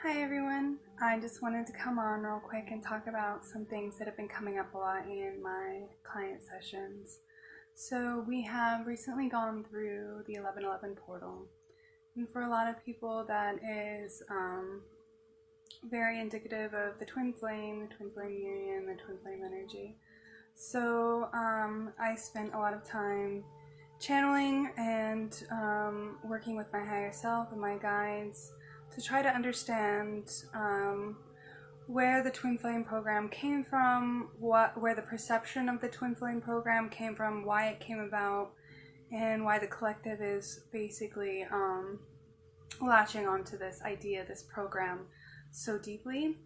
Hi everyone, I just wanted to come on real quick and talk about some things that have been coming up a lot in my client sessions. So we have recently gone through the 1111 portal, and for a lot of people that is very indicative of the twin flame union, the twin flame energy. So I spent a lot of time channeling and working with my higher self and my guides to try to understand where the twin flame program came from, where the perception of the twin flame program came from, why it came about, and why the collective is basically latching onto this idea, this program, so deeply.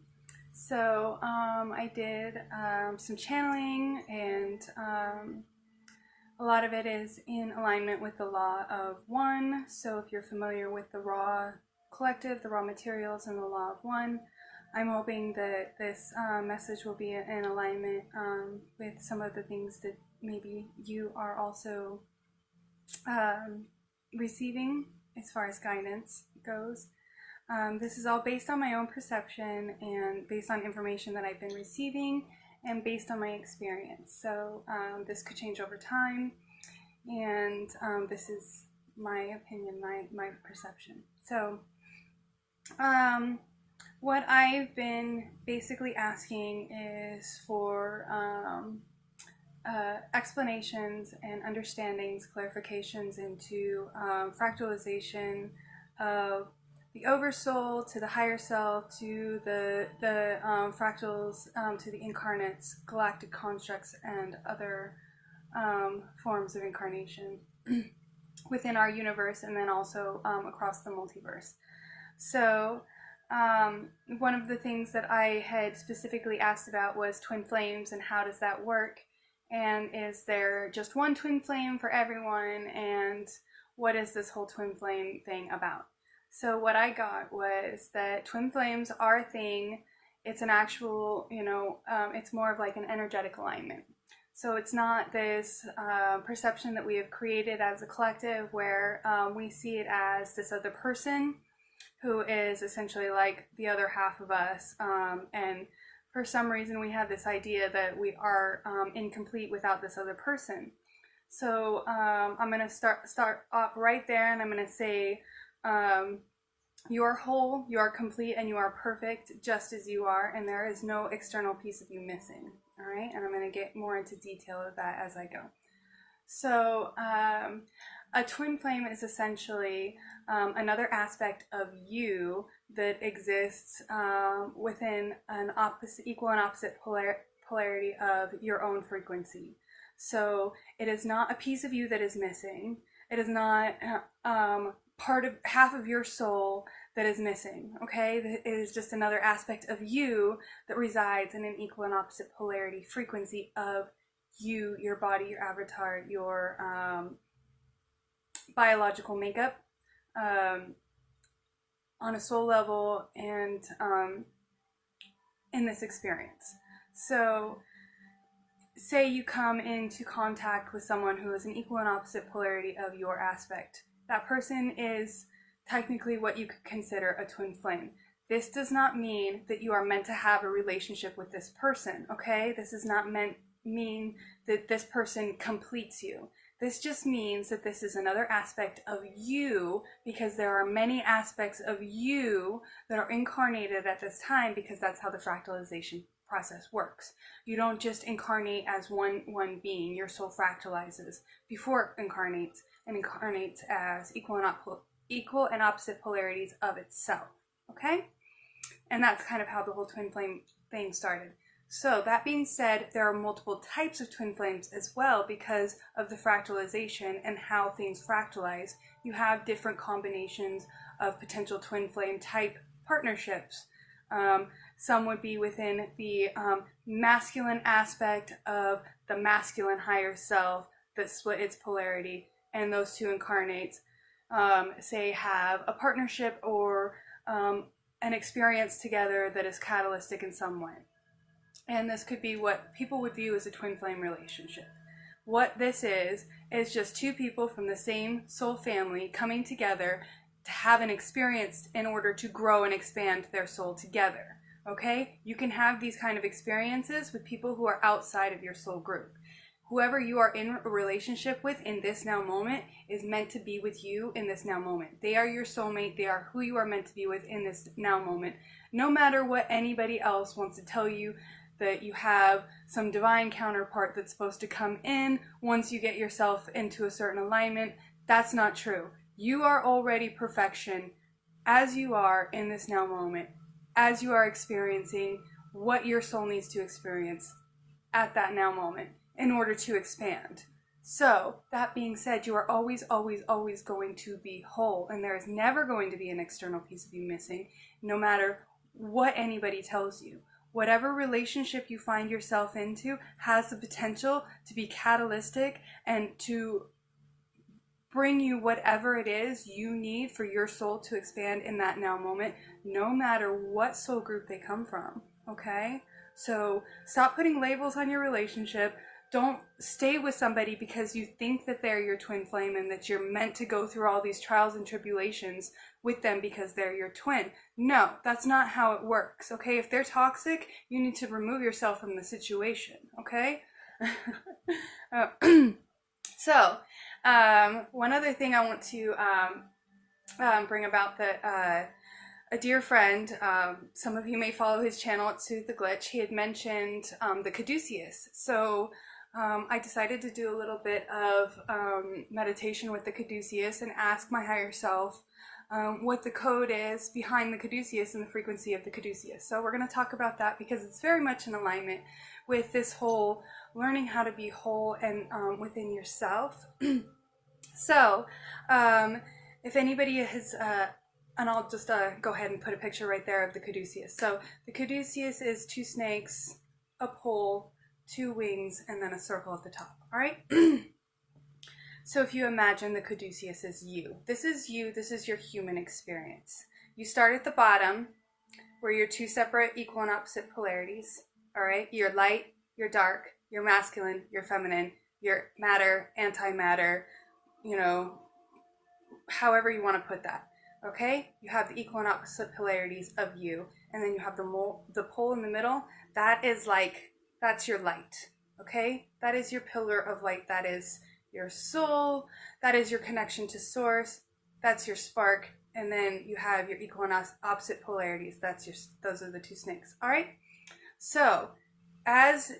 So I did some channeling, and a lot of it is in alignment with the law of one. So if you're familiar with the raw collective, the raw materials, and the law of one, I'm hoping that this message will be in alignment with some of the things that maybe you are also receiving as far as guidance goes. This is all based on my own perception and based on information that I've been receiving and based on my experience. So this could change over time, and this is my opinion, my perception. So what I've been basically asking is for explanations and understandings, clarifications into fractalization of the oversoul to the higher self, to the fractals, to the incarnates, galactic constructs, and other forms of incarnation within our universe, and then also across the multiverse. So one of the things that I had specifically asked about was twin flames and how does that work, and is there just one twin flame for everyone, and what is this whole twin flame thing about? So what I got was that twin flames are a thing. It's an actual, it's more of like an energetic alignment. So it's not this perception that we have created as a collective where we see it as this other person who is essentially like the other half of us, and for some reason we have this idea that we are incomplete without this other person. So I'm going to start up right there, and I'm going to say you are whole, you are complete, and you are perfect just as you are, and there is no external piece of you missing. All right, and I'm going to get more into detail of that as I go. So a twin flame is essentially another aspect of you that exists within an equal and opposite polarity of your own frequency. So it is not a piece of you that is missing. It is not part of half of your soul that is missing, okay? It is just another aspect of you that resides in an equal and opposite polarity frequency of you, your body, your avatar, your biological makeup on a soul level, and in this experience. So say you come into contact with someone who is an equal and opposite polarity of your aspect. That person is technically what you could consider a twin flame. This does not mean that you are meant to have a relationship with this person, okay? This does not mean that this person completes you. This just means that this is another aspect of you, because there are many aspects of you that are incarnated at this time, because that's how the fractalization process works. You don't just incarnate as one being. Your soul fractalizes before it incarnates, and incarnates as equal and opposite polarities of itself, okay? And that's kind of how the whole twin flame thing started. So that being said, there are multiple types of twin flames as well because of the fractalization and how things fractalize. You have different combinations of potential twin flame type partnerships. Some would be within the masculine aspect of the masculine higher self that split its polarity, and those two incarnates, say, have a partnership or an experience together that is catalytic in some way. And this could be what people would view as a twin flame relationship. What this is just two people from the same soul family coming together to have an experience in order to grow and expand their soul together. Okay? You can have these kind of experiences with people who are outside of your soul group. Whoever you are in a relationship with in this now moment is meant to be with you in this now moment. They are your soulmate. They are who you are meant to be with in this now moment. No matter what anybody else wants to tell you, that you have some divine counterpart that's supposed to come in once you get yourself into a certain alignment, that's not true. You are already perfection as you are in this now moment, as you are experiencing what your soul needs to experience at that now moment in order to expand. So, that being said, you are always, always, always going to be whole, and there is never going to be an external piece of you missing, no matter what anybody tells you. Whatever relationship you find yourself into has the potential to be catalytic and to bring you whatever it is you need for your soul to expand in that now moment, no matter what soul group they come from, okay? So stop putting labels on your relationship. Don't stay with somebody because you think that they're your twin flame and that you're meant to go through all these trials and tribulations with them because they're your twin. No, that's not how it works, okay? If they're toxic, you need to remove yourself from the situation, okay? So, one other thing I want to bring about that a dear friend, some of you may follow his channel at Soothe the Glitch, he had mentioned the caduceus. So I decided to do a little bit of meditation with the caduceus and ask my higher self what the code is behind the caduceus and the frequency of the caduceus. So we're going to talk about that because it's very much in alignment with this whole learning how to be whole and within yourself. So if anybody has, and I'll just go ahead and put a picture right there of the caduceus. So the caduceus is 2 snakes, a pole, 2 wings, and then a circle at the top. All right? So if you imagine the caduceus is you. This is you. This is your human experience. You start at the bottom where you're 2 separate equal and opposite polarities. All right? You're light, you're dark, you're masculine, you're feminine, you're matter, antimatter, you know, however you want to put that. Okay? You have the equal and opposite polarities of you. And then you have the pole in the middle. That is like, that's your light. Okay? That is your pillar of light. That is your soul. That is your connection to source. That's your spark. And then you have your equal and opposite polarities. Those are the 2 snakes. All right? So, as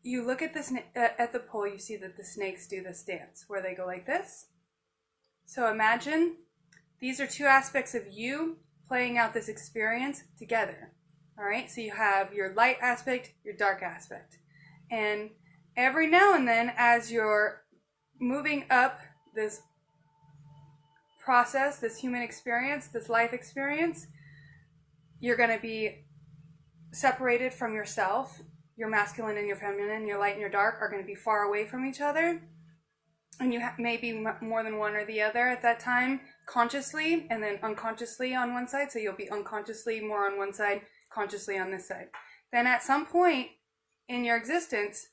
you look at the pole, you see that the snakes do this dance where they go like this. So imagine these are 2 aspects of you playing out this experience together. All right? So you have your light aspect, your dark aspect. And every now and then, as you're moving up this process, this human experience, this life experience, you're going to be separated from yourself. Your masculine and your feminine, your light and your dark are going to be far away from each other. And you may be more than one or the other at that time, consciously and then unconsciously on one side. So you'll be unconsciously more on one side, consciously on this side. Then at some point in your existence,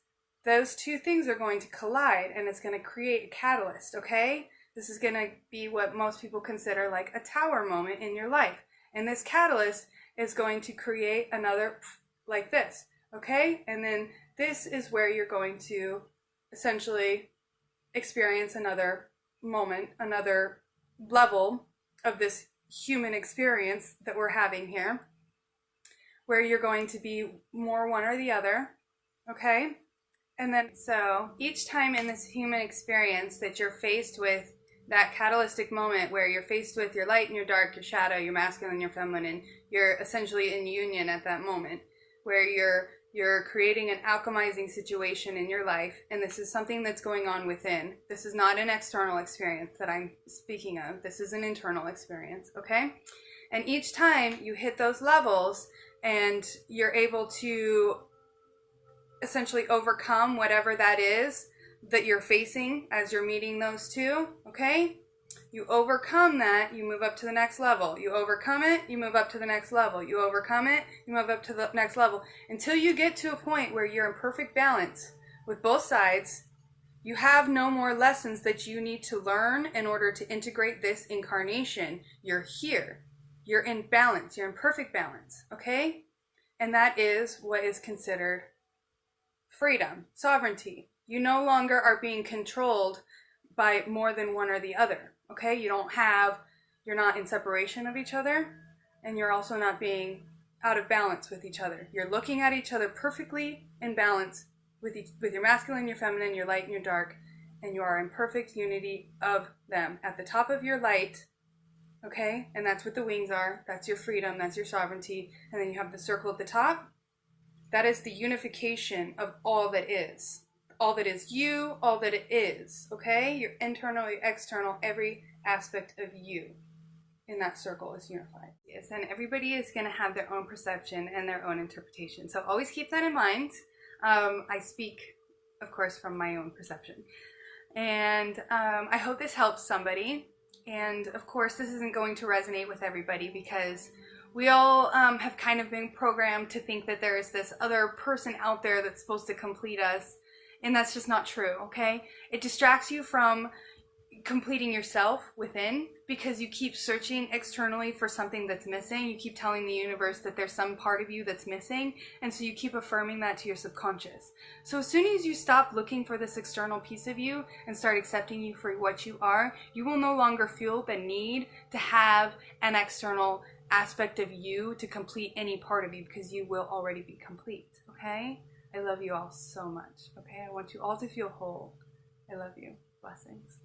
those 2 things are going to collide and it's going to create a catalyst, okay? This is going to be what most people consider like a tower moment in your life. And this catalyst is going to create another like this, okay? And then this is where you're going to essentially experience another moment, another level of this human experience that we're having here, where you're going to be more one or the other, okay? And then, so each time in this human experience that you're faced with that catalytic moment where you're faced with your light and your dark, your shadow, your masculine, your feminine, you're essentially in union at that moment, where you're creating an alchemizing situation in your life, and this is something that's going on within. This is not an external experience that I'm speaking of. This is an internal experience, okay? And each time you hit those levels and you're able to essentially overcome whatever that is that you're facing as you're meeting those 2, okay? You overcome that, you move up to the next level. You overcome it, you move up to the next level. You overcome it, you move up to the next level. Until you get to a point where you're in perfect balance with both sides, You have no more lessons that you need to learn in order to integrate this incarnation. You're here. You're in balance. You're in perfect balance, okay? And that is what is considered freedom, sovereignty. You no longer are being controlled by more than one or the other, okay? You're not in separation of each other, and you're also not being out of balance with each other. You're looking at each other perfectly in balance with your masculine, your feminine, your light and your dark, and you are in perfect unity of them. At the top of your light, okay? And that's what the wings are. That's your freedom, that's your sovereignty. And then you have the circle at the top. That is the unification of all that is. All that is you, all that it is, okay? Your internal, your external, every aspect of you in that circle is unified. Yes, and everybody is going to have their own perception and their own interpretation. So always keep that in mind. I speak, of course, from my own perception. And I hope this helps somebody. And of course, this isn't going to resonate with everybody because we all have kind of been programmed to think that there is this other person out there that's supposed to complete us. And that's just not true, okay? It distracts you from completing yourself within because you keep searching externally for something that's missing. You keep telling the universe that there's some part of you that's missing, and so you keep affirming that to your subconscious. So as soon as you stop looking for this external piece of you and start accepting you for what you are, you will no longer feel the need to have an external aspect of you to complete any part of you because you will already be complete, okay? I love you all so much, okay? I want you all to feel whole. I love you. Blessings.